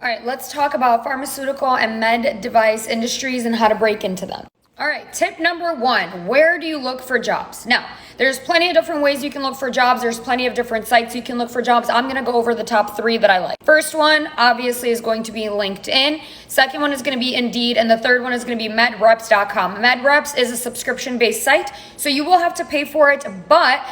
All right, let's talk about pharmaceutical and med device industries and how to break into them. All right, tip number one, where do you look for jobs? Now, there's plenty of different ways you can look for jobs. There's plenty of different sites you can look for jobs. I'm going to go over the top 3 that I like. First one, obviously, is going to be LinkedIn. Second one is going to be Indeed. And the third one is going to be medreps.com. MedReps is a subscription-based site, so you will have to pay for it, but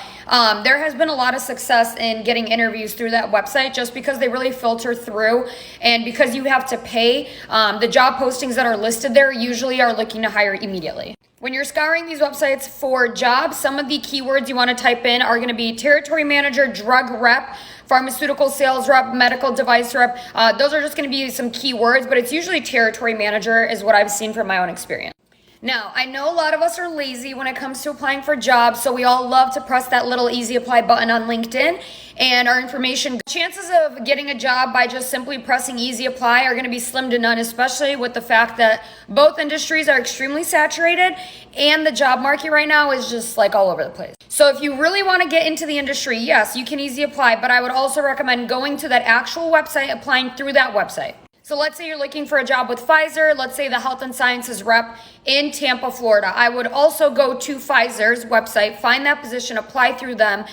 there has been a lot of success in getting interviews through that website just because they really filter through, and because you have to pay, the job postings that are listed there usually are looking to hire immediately. When you're scouring these websites for jobs, some of the keywords you want to type in are going to be territory manager, drug rep, pharmaceutical sales rep, medical device rep. Those are just going to be some keywords, but it's usually territory manager is what I've seen from my own experience. Now, I know a lot of us are lazy when it comes to applying for jobs, so we all love to press that little easy apply button on LinkedIn, and our information. Chances of getting a job by just simply pressing easy apply are going to be slim to none, especially with the fact that both industries are extremely saturated and the job market right now is just like all over the place. So if you really want to get into the industry, yes, you can easy apply, but I would also recommend going to that actual website, applying through that website. So let's say you're looking for a job with Pfizer, let's say the health and sciences rep in Tampa, Florida. I would also go to Pfizer's website, find that position, apply through them.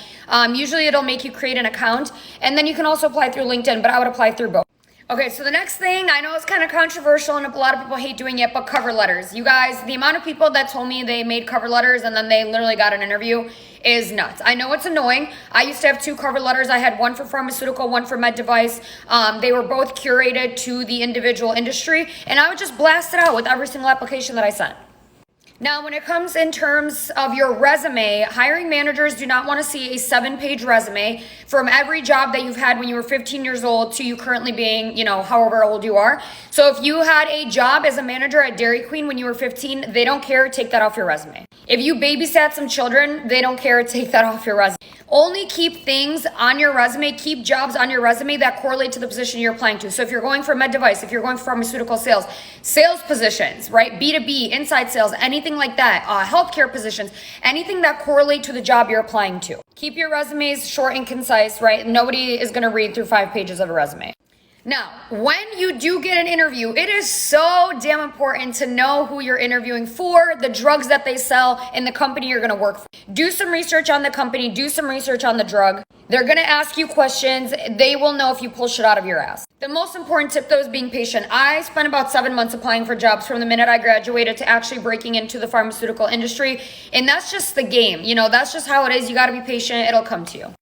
Usually it'll make you create an account, and then you can also apply through LinkedIn, but I would apply through both. Okay, so the next thing, I know it's kind of controversial and a lot of people hate doing it, but cover letters. You guys, the amount of people that told me they made cover letters and then they literally got an interview is nuts. I know it's annoying. I used to have 2 cover letters. I had one for pharmaceutical, one for med device. They were both curated to the individual industry, and I would just blast it out with every single application that I sent. Now, when it comes in terms of your resume, hiring managers do not want to see a 7-page resume from every job that you've had when you were 15 years old to you currently being, however old you are. So if you had a job as a manager at Dairy Queen when you were 15, they don't care, take that off your resume. If you babysat some children, they don't care, take that off your resume. Only keep things on your resume, keep jobs on your resume that correlate to the position you're applying to. So if you're going for med device, if you're going for pharmaceutical sales positions, right? B2B, inside sales, anything like that, healthcare positions, anything that correlate to the job you're applying to. Keep your resumes short and concise, right? Nobody is going to read through 5 pages of a resume. Now, when you do get an interview, it is so damn important to know who you're interviewing for, the drugs that they sell, and the company you're going to work for. Do some research on the company, do some research on the drug. They're going to ask you questions. They will know if you pull shit out of your ass. The most important tip, though, is being patient. I spent about 7 months applying for jobs from the minute I graduated to actually breaking into the pharmaceutical industry, and that's just the game. That's just how it is. You got to be patient. It'll come to you.